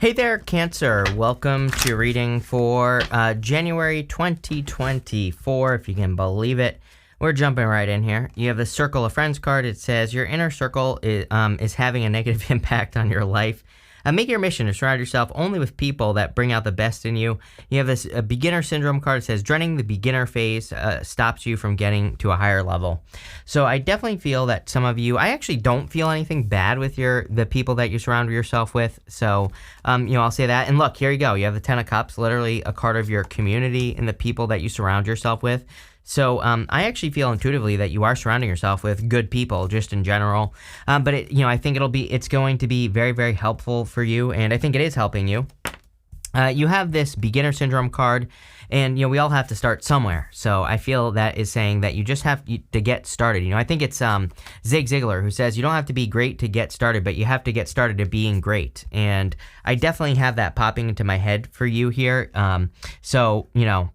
Hey there, Cancer. Welcome to your reading for January 2024, if you can believe it. We're jumping right in here. You have the Circle of Friends card. It says your inner circle is having a negative impact on your life. Make your mission to surround yourself only with people that bring out the best in you. You have this beginner syndrome card. It says dreading the beginner phase stops you from getting to a higher level. So I definitely feel that some of you, I actually don't feel anything bad with the people that you surround yourself with. So, I'll say that. And look, here you go. You have the Ten of Cups, literally a card of your community and the people that you surround yourself with. So I actually feel intuitively that you are surrounding yourself with good people just in general. But I think it's going to be very, very helpful for you. And I think it is helping you. You have this beginner syndrome card, and we all have to start somewhere. So I feel that is saying that you just have to get started. I think it's Zig Ziglar who says you don't have to be great to get started, but you have to get started to being great. And I definitely have that popping into my head for you here. So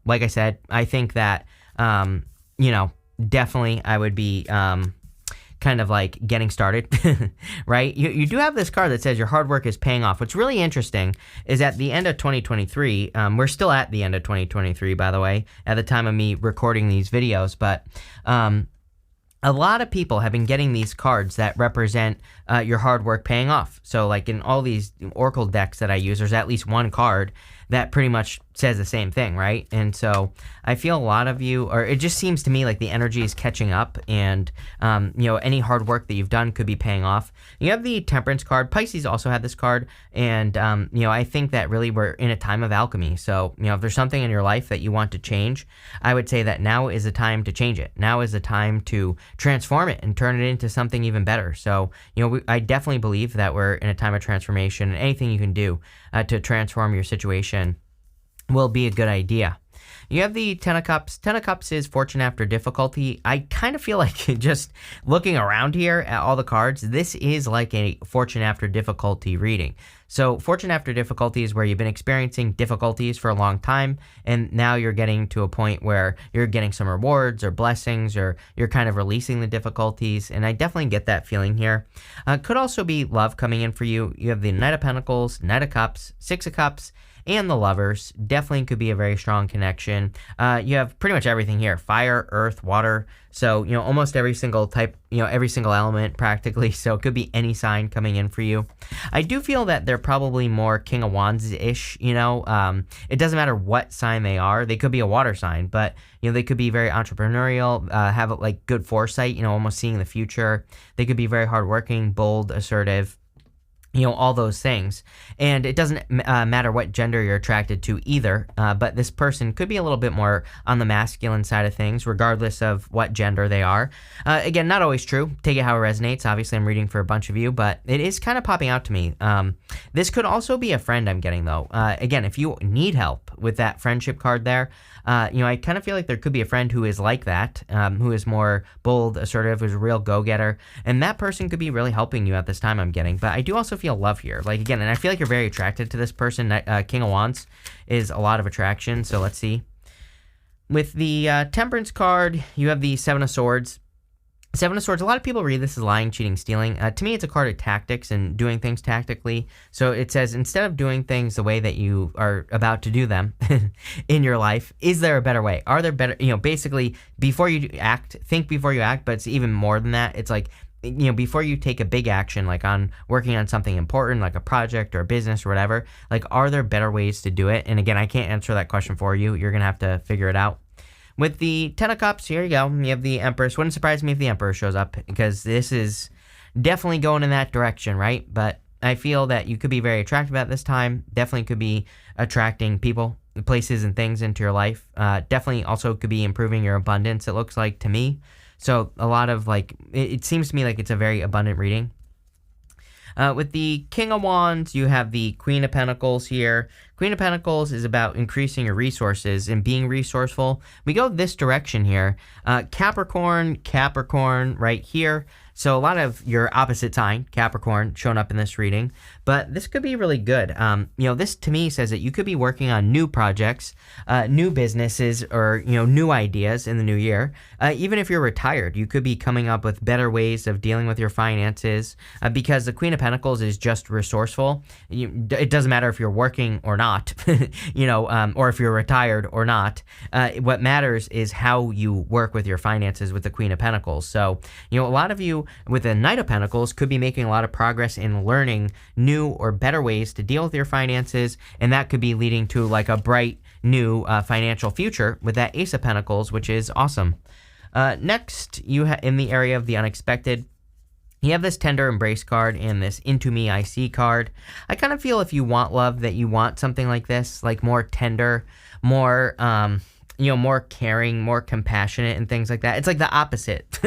like I said, I think that definitely I would be kind of like getting started, right? You do have this card that says your hard work is paying off. What's really interesting is at the end of 2023, we're still at the end of 2023, by the way, at the time of me recording these videos, but a lot of people have been getting these cards that represent your hard work paying off. So like in all these Oracle decks that I use, there's at least one card that pretty much says the same thing, right? And so I feel a lot of you, or it just seems to me like the energy is catching up, and any hard work that you've done could be paying off. You have the Temperance card. Pisces also had this card, and I think that really we're in a time of alchemy. So if there's something in your life that you want to change, I would say that now is the time to change it. Now is the time to transform it and turn it into something even better. So I definitely believe that we're in a time of transformation, and anything you can do to transform your situation will be a good idea. You have the Ten of Cups. Ten of Cups is fortune after difficulty. I kind of feel like just looking around here at all the cards, this is like a fortune after difficulty reading. So fortune after difficulty is where you've been experiencing difficulties for a long time, and now you're getting to a point where you're getting some rewards or blessings, or you're kind of releasing the difficulties, and I definitely get that feeling here. Could also be love coming in for you. You have the Knight of Pentacles, Knight of Cups, Six of Cups, and the Lovers. Definitely could be a very strong connection. You have pretty much everything here: fire, earth, water. So almost every single type, every single element practically. So it could be any sign coming in for you. I do feel that they're probably more King of Wands-ish. It doesn't matter what sign they are. They could be a water sign, but they could be very entrepreneurial, have like good foresight. Almost seeing the future. They could be very hardworking, bold, assertive. All those things. And it doesn't matter what gender you're attracted to either, but this person could be a little bit more on the masculine side of things, regardless of what gender they are. Again, not always true. Take it how it resonates. Obviously, I'm reading for a bunch of you, but it is kind of popping out to me. This could also be a friend I'm getting, though. Again, if you need help with that friendship card there, I kind of feel like there could be a friend who is like that, who is more bold, assertive, who's a real go-getter, and that person could be really helping you at this time I'm getting. But I do also feel love here. Like, again, and I feel like you're very attracted to this person. King of Wands is a lot of attraction, so let's see. With the Temperance card, you have the Seven of Swords. Seven of Swords, a lot of people read this as lying, cheating, stealing. To me, it's a card of tactics and doing things tactically. So it says, instead of doing things the way that you are about to do them in your life, is there a better way? Are there better, basically, before you act, think before you act, but it's even more than that. It's like, before you take a big action, like on working on something important, like a project or a business or whatever, like, are there better ways to do it? And again, I can't answer that question for you. You're going to have to figure it out. With the Ten of Cups, here you go. You have the Empress. Wouldn't surprise me if the Emperor shows up, because this is definitely going in that direction, right? But I feel that you could be very attractive at this time. Definitely could be attracting people, places, and things into your life. Definitely also could be improving your abundance, it looks like to me. So a lot of it seems to me like it's a very abundant reading. With the King of Wands, you have the Queen of Pentacles here. Queen of Pentacles is about increasing your resources and being resourceful. We go this direction here. Capricorn right here. So a lot of your opposite sign, Capricorn, showing up in this reading, but this could be really good. This to me says that you could be working on new projects, new businesses, or, new ideas in the new year. Even if you're retired, you could be coming up with better ways of dealing with your finances, because the Queen of Pentacles is just resourceful. It doesn't matter if you're working or not, or if you're retired or not. What matters is how you work with your finances with the Queen of Pentacles. So, a lot of you with the Knight of Pentacles could be making a lot of progress in learning new or better ways to deal with your finances, and that could be leading to like a bright new financial future with that Ace of Pentacles, which is awesome. Next, in the area of the unexpected, you have this Tender Embrace card and this Into Me I See card. I kind of feel if you want love that you want something like this, like more tender, more more caring, more compassionate, and things like that. It's like the opposite.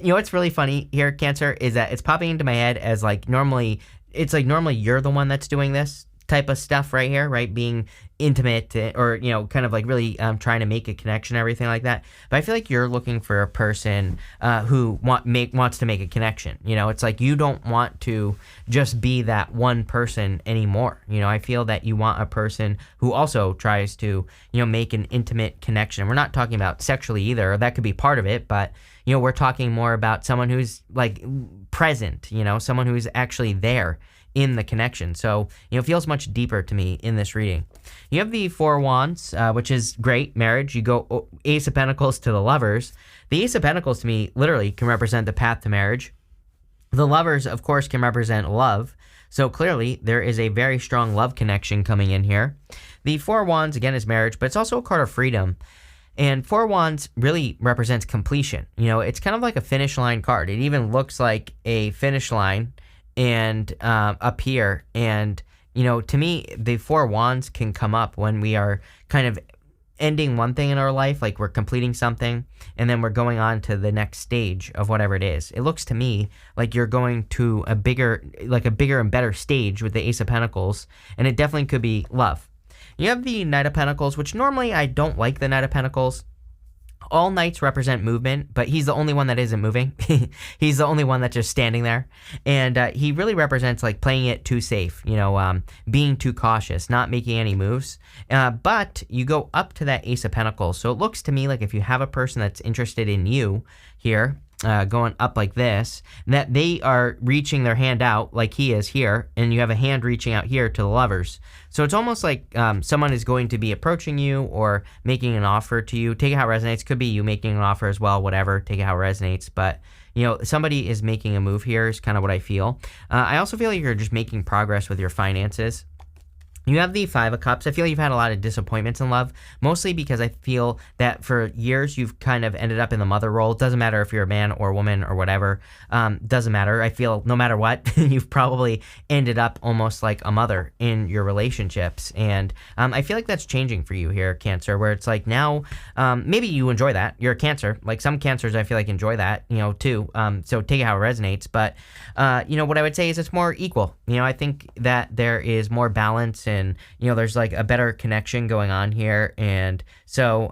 What's really funny here, Cancer, is that it's popping into my head as like normally you're the one that's doing this type of stuff right here, right? Being intimate, or kind of like really trying to make a connection, everything like that. But I feel like you're looking for a person who wants to make a connection. It's like you don't want to just be that one person anymore. I feel that you want a person who also tries to make an intimate connection. We're not talking about sexually either. That could be part of it, but we're talking more about someone who's like present. Someone who's actually there in the connection. So, it feels much deeper to me in this reading. You have the Four Wands, which is great, marriage. You go Ace of Pentacles to the Lovers. The Ace of Pentacles to me literally can represent the path to marriage. The Lovers, of course, can represent love. So clearly, there is a very strong love connection coming in here. The Four Wands, again, is marriage, but it's also a card of freedom. And Four Wands really represents completion. It's kind of like a finish line card. It even looks like a finish line and up here, and to me the Four Wands can come up when we are kind of ending one thing in our life, like we're completing something and then we're going on to the next stage of whatever it is. It looks to me like you're going to a bigger and better stage with the Ace of Pentacles, and it definitely could be love. You have the Knight of Pentacles, which normally I don't like the Knight of Pentacles. All knights represent movement, but he's the only one that isn't moving. He's the only one that's just standing there. And he really represents like playing it too safe, being too cautious, not making any moves. But you go up to that Ace of Pentacles. So it looks to me like if you have a person that's interested in you here, going up like this, that they are reaching their hand out like he is here, and you have a hand reaching out here to the Lovers. So it's almost like someone is going to be approaching you or making an offer to you. Take it how it resonates. Could be you making an offer as well, whatever. Take it how it resonates. But, somebody is making a move here is kind of what I feel. I also feel like you're just making progress with your finances. You have the Five of Cups. I feel you've had a lot of disappointments in love, mostly because I feel that for years you've kind of ended up in the mother role. It doesn't matter if you're a man or a woman or whatever. Doesn't matter. I feel no matter what, you've probably ended up almost like a mother in your relationships. And I feel like that's changing for you here, Cancer, where it's like now maybe you enjoy that. You're a Cancer. Like some Cancers I feel like enjoy that, too. So take it how it resonates. But, what I would say is it's more equal. I think that there is more balance, and there's like a better connection going on here. And so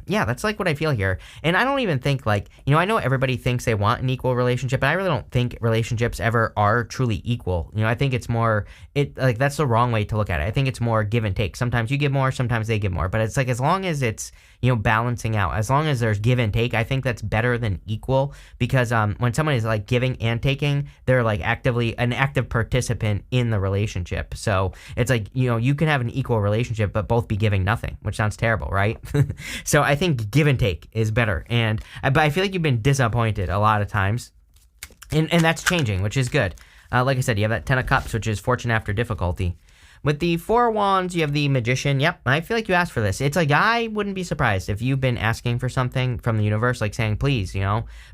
that's like what I feel here. And I don't even think like, I know everybody thinks they want an equal relationship, but I really don't think relationships ever are truly equal. I think it's more that's the wrong way to look at it. I think it's more give and take. Sometimes you give more, sometimes they give more, but it's like as long as it's balancing out, as long as there's give and take, I think that's better than equal. Because when someone is like giving and taking, they're like actively an active participant in the relationship. So it's like you can have an equal relationship but both be giving nothing, which sounds terrible, right? So I think give and take is better. But I feel like you've been disappointed a lot of times, and that's changing, which is good. Like I said, you have that Ten of Cups, which is fortune after difficulty. With the Four Wands, you have the Magician. Yep, I feel like you asked for this. It's like I wouldn't be surprised if you've been asking for something from the universe, like saying, please,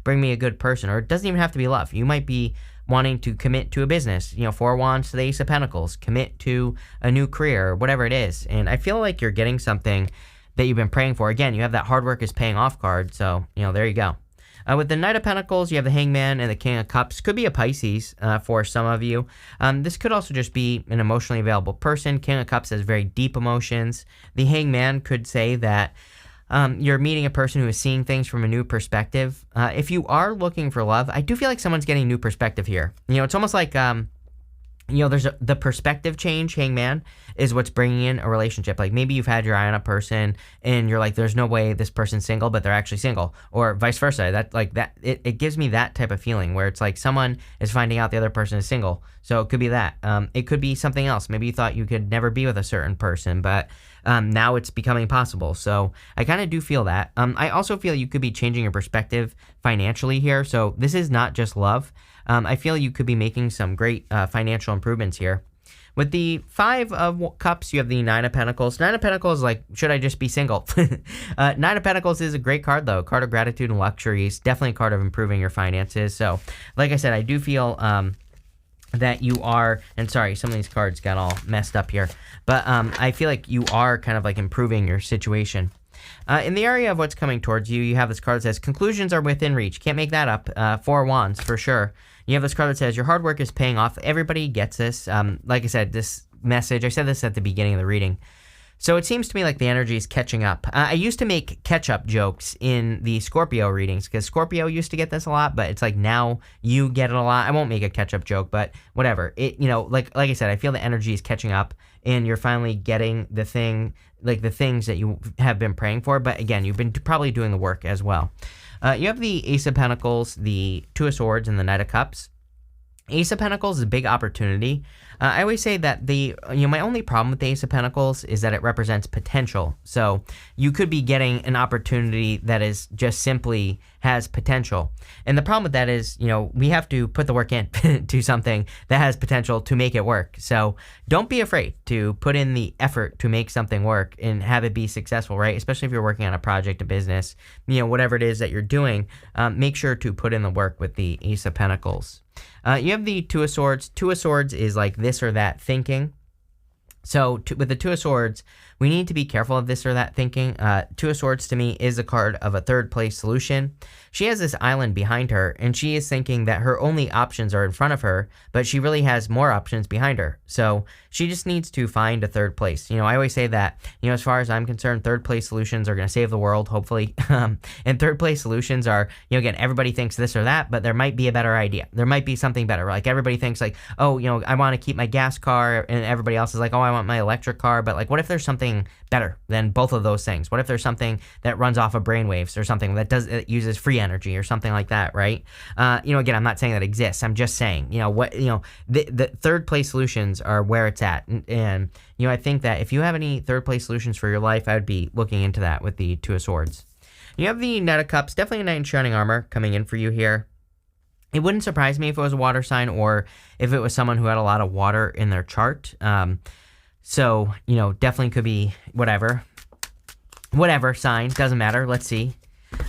bring me a good person. Or it doesn't even have to be love. You might be wanting to commit to a business, Four Wands to the Ace of Pentacles, commit to a new career, or whatever it is. And I feel like you're getting something that you've been praying for. Again, you have that hard work is paying off card. So, there you go. With the Knight of Pentacles, you have the Hangman and the King of Cups. Could be a Pisces for some of you. This could also just be an emotionally available person. King of Cups has very deep emotions. The Hangman could say that You're meeting a person who is seeing things from a new perspective. If you are looking for love, I do feel like someone's getting new perspective here. It's almost like there's the perspective change, hangman, is what's bringing in a relationship. Like maybe you've had your eye on a person and you're like, there's no way this person's single, but they're actually single, or vice versa. It gives me that type of feeling where it's like someone is finding out the other person is single. So it could be that. It could be something else. Maybe you thought you could never be with a certain person, but now it's becoming possible. So I kind of do feel that. I also feel you could be changing your perspective financially here. So this is not just love. I feel you could be making some great financial improvements here. With the 5 of Cups, you have the 9 of Pentacles. 9 of Pentacles, like, should I just be single? 9 of Pentacles is a great card, though. Card of gratitude and luxury. It's definitely a card of improving your finances. So, like I said, I do feel that you are, and sorry, some of these cards got all messed up here, but I feel like you are kind of like improving your situation. In the area of what's coming towards you, you have this card that says, conclusions are within reach. Can't make that up. 4 of Wands, for sure. You have this card that says, your hard work is paying off. Everybody gets this. Like I said, this message, I said this at the beginning of the reading. So it seems to me like the energy is catching up. I used to make catch-up jokes in the Scorpio readings because Scorpio used to get this a lot, but it's like now you get it a lot. I won't make a catch-up joke, but whatever. Like I said, I feel the energy is catching up and you're finally getting the things that you have been praying for. But again, you've been probably doing the work as well. You have the Ace of Pentacles, the 2 of Swords, and the Knight of Cups. Ace of Pentacles is a big opportunity. I always say that my only problem with the Ace of Pentacles is that it represents potential. So you could be getting an opportunity that is just simply has potential. And the problem with that is, we have to put the work in to something that has potential to make it work. So don't be afraid to put in the effort to make something work and have it be successful, right? Especially if you're working on a project, a business, whatever it is that you're doing, make sure to put in the work with the Ace of Pentacles. You have the 2 of Swords. 2 of Swords is like this or that thinking. So with the 2 of Swords, we need to be careful of this or that thinking. 2 of Swords to me is a card of a third place solution. She has this island behind her, and she is thinking that her only options are in front of her, but she really has more options behind her. So she just needs to find a third place. I always say that, as far as I'm concerned, third place solutions are going to save the world, hopefully. And third place solutions are, again, everybody thinks this or that, but there might be a better idea. There might be something better. Like everybody thinks like, oh, I want to keep my gas car, and everybody else is like, oh, I want my electric car. But like, what if there's something better than both of those things? What if there's something that runs off of brainwaves or something that uses free energy or something like that, right? Again, I'm not saying that exists. I'm just saying, the third place solutions are where it's at. And I think that if you have any third place solutions for your life, I would be looking into that with the 2 of Swords. You have the Knight of Cups, definitely a knight in shining armor coming in for you here. It wouldn't surprise me if it was a water sign or if it was someone who had a lot of water in their chart. So, definitely could be whatever sign, doesn't matter. Let's see.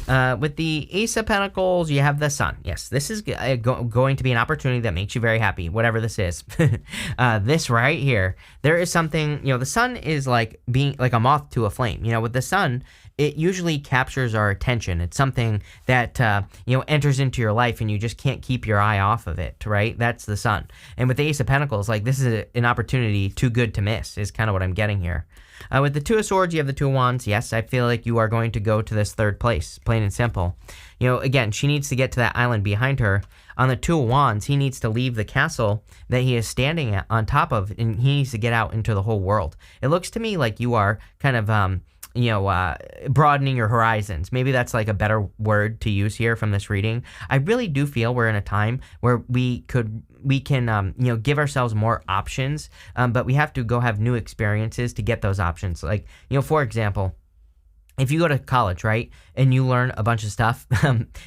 With the Ace of Pentacles, you have the Sun. Yes, this is going to be an opportunity that makes you very happy, whatever this is. This right here, there is something, the Sun is like being like a moth to a flame. With the Sun, it usually captures our attention. It's something that, enters into your life and you just can't keep your eye off of it, right? That's the Sun. And with the Ace of Pentacles, like this is an opportunity too good to miss is kind of what I'm getting here. With the 2 of Swords, you have the 2 of Wands. Yes, I feel like you are going to go to this third place, plain and simple. Again, she needs to get to that island behind her. On the 2 of Wands, he needs to leave the castle that he is standing on top of, and he needs to get out into the whole world. It looks to me like you are kind of broadening your horizons. Maybe that's like a better word to use here from this reading. I really do feel we're in a time where we can give ourselves more options, but we have to go have new experiences to get those options. Like, for example, if you go to college, right, and you learn a bunch of stuff,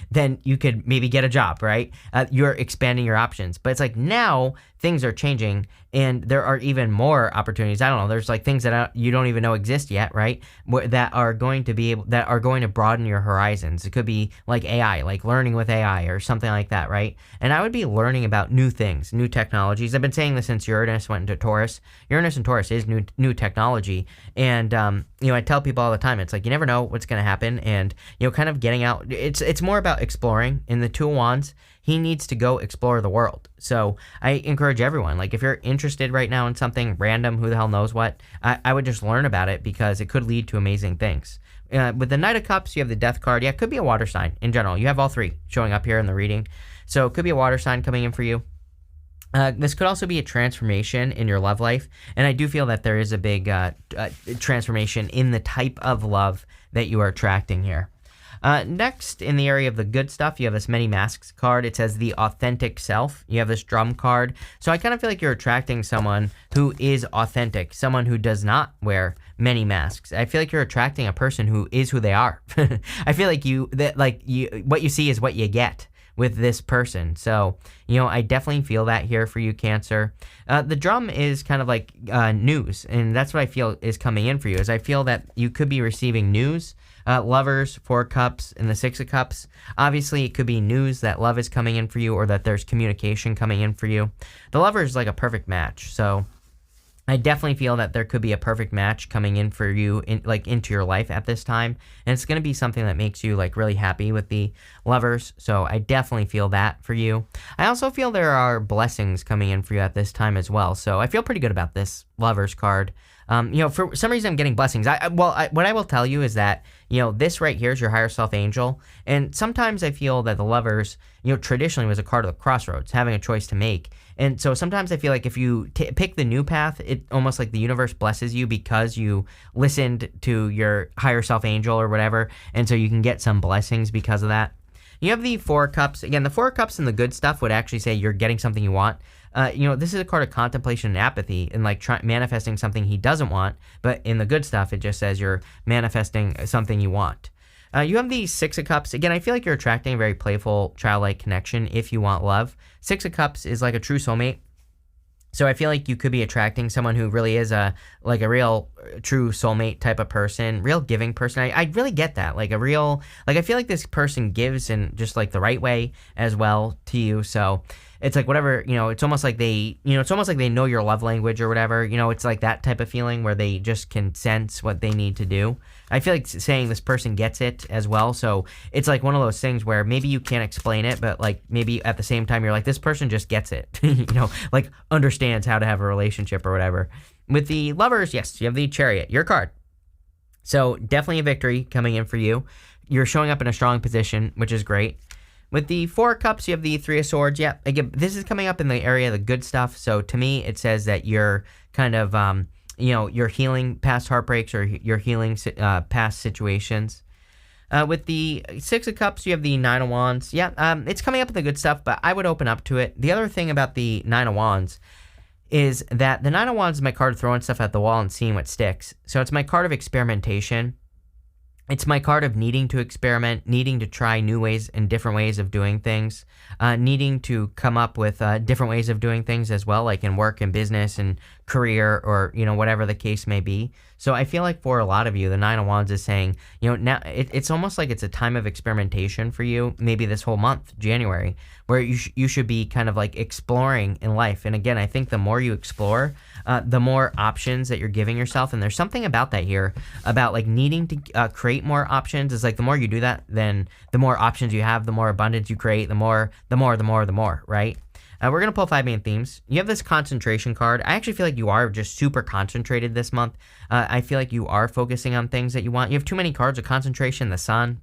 then you could maybe get a job, right? You're expanding your options. But it's like now things are changing and there are even more opportunities. I don't know. There's like things that you don't even know exist yet, right? That are going to broaden your horizons. It could be like AI, like learning with AI or something like that, right? And I would be learning about new things, new technologies. I've been saying this since Uranus went into Taurus. Uranus and Taurus is new technology. And, I tell people all the time, it's like you never know what's going to happen. And, kind of getting out. It's more about exploring. In the Two of Wands, he needs to go explore the world. So I encourage everyone, like if you're interested right now in something random, who the hell knows what, I would just learn about it because it could lead to amazing things. With the Knight of Cups, you have the Death card. Yeah, it could be a water sign in general. You have all three showing up here in the reading. So it could be a water sign coming in for you. This could also be a transformation in your love life. And I do feel that there is a big transformation in the type of love that you are attracting here. Next, in the area of the good stuff, you have this Many Masks card. It says the authentic self. You have this Drum card. So I kind of feel like you're attracting someone who is authentic, someone who does not wear many masks. I feel like you're attracting a person who is who they are. I feel like what you see is what you get with this person. So, I definitely feel that here for you, Cancer. The Drum is kind of like news, and that's what I feel is coming in for you, is I feel that you could be receiving news. Lovers, Four Cups, and the Six of Cups. Obviously, it could be news that love is coming in for you or that there's communication coming in for you. The Lover is like a perfect match, so I definitely feel that there could be a perfect match coming in for you into your life at this time. And it's going to be something that makes you like really happy with the Lovers. So I definitely feel that for you. I also feel there are blessings coming in for you at this time as well. So I feel pretty good about this Lovers card. For some reason I'm getting blessings. What I will tell you is that, this right here is your higher self angel. And sometimes I feel that the Lovers, traditionally was a card of the crossroads, having a choice to make. And so sometimes I feel like if you pick the new path, it almost like the universe blesses you because you listened to your higher self angel or whatever. And so you can get some blessings because of that. You have the Four Cups. Again, the Four Cups and the good stuff would actually say you're getting something you want. This is a card of contemplation and apathy and like manifesting something he doesn't want. But in the good stuff, it just says you're manifesting something you want. You have the Six of Cups. Again, I feel like you're attracting a very playful, childlike connection if you want love. Six of Cups is like a true soulmate. So I feel like you could be attracting someone who really is a real true soulmate type of person, real giving person. I really get that. I feel like this person gives in just like the right way as well to you. So it's like whatever, it's almost like they know your love language or whatever. It's like that type of feeling where they just can sense what they need to do. I feel like saying this person gets it as well. So it's like one of those things where maybe you can't explain it, but like maybe at the same time you're like, this person just gets it, like understands how to have a relationship or whatever. With the Lovers, yes, you have the Chariot, your card. So definitely a victory coming in for you. You're showing up in a strong position, which is great. With the Four Cups, you have the Three of Swords. Yeah, again, this is coming up in the area of the good stuff. So to me, it says that you're kind of, you're healing past heartbreaks or you're healing past situations. With the Six of Cups, you have the Nine of Wands. Yeah, it's coming up in the good stuff, but I would open up to it. The other thing about the Nine of Wands is that the Nine of Wands is my card of throwing stuff at the wall and seeing what sticks. So it's my card of experimentation. It's my card of needing to experiment, needing to try new ways and different ways of doing things, needing to come up with different ways of doing things as well, like in work and business and career or, whatever the case may be. So I feel like for a lot of you, the Nine of Wands is saying, now it's almost like it's a time of experimentation for you, maybe this whole month, January, where you should be kind of like exploring in life. And again, I think the more you explore, the more options that you're giving yourself. And there's something about that here, about like needing to create more options. It's like the more you do that, then the more options you have, the more abundance you create, the more, right? We're going to pull 5 main themes. You have this concentration card. I actually feel like you are just super concentrated this month. I feel like you are focusing on things that you want. You have too many cards of concentration. The sun,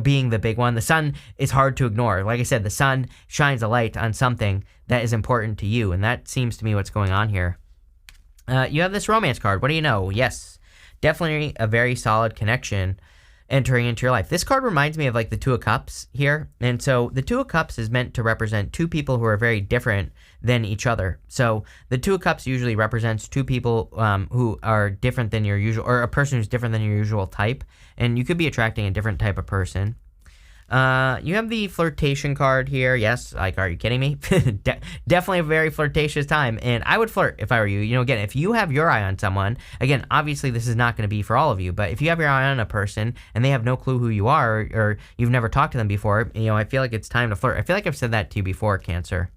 being the big one. The sun is hard to ignore. Like I said, the sun shines a light on something that is important to you. And that seems to me what's going on here. You have this romance card. What do you know? Yes, definitely a very solid connection entering into your life. This card reminds me of like the Two of Cups here. And so the Two of Cups is meant to represent two people who are very different than each other. So the Two of Cups usually represents two people who are different than your usual, or a person who's different than your usual type. And you could be attracting a different type of person. You have the flirtation card here. Yes, like, are you kidding me? Definitely a very flirtatious time, and I would flirt if I were you. Again, if you have your eye on someone, again, obviously this is not going to be for all of you, but if you have your eye on a person and they have no clue who you are, or you've never talked to them before, I feel like it's time to flirt. I feel like I've said that to you before, Cancer.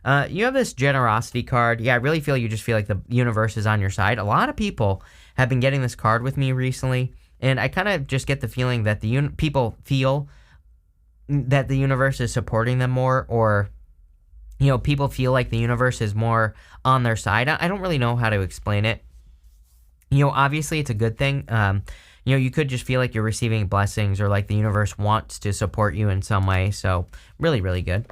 You have this generosity card. Yeah, I really feel you just feel like the universe is on your side. A lot of people have been getting this card with me recently. And I kind of just get the feeling that people feel that the universe is supporting them more, or people feel like the universe is more on their side. I don't really know how to explain it. Obviously it's a good thing. You could just feel like you're receiving blessings, or like the universe wants to support you in some way. So really, really good.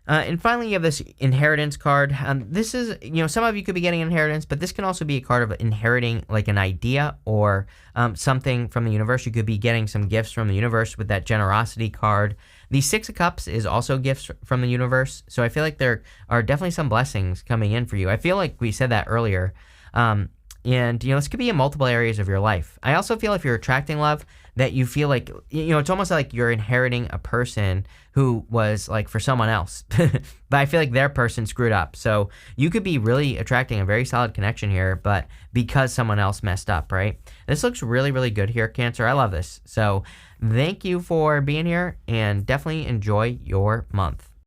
And finally, you have this inheritance card. This is, some of you could be getting inheritance, but this can also be a card of inheriting like an idea or something from the universe. You could be getting some gifts from the universe with that generosity card. The Six of Cups is also gifts from the universe. So I feel like there are definitely some blessings coming in for you. I feel like we said that earlier. And, this could be in multiple areas of your life. I also feel if you're attracting love, that you feel like, it's almost like you're inheriting a person who was like for someone else. But I feel like their person screwed up. So you could be really attracting a very solid connection here, but because someone else messed up, right? This looks really, really good here, Cancer. I love this. So thank you for being here, and definitely enjoy your month.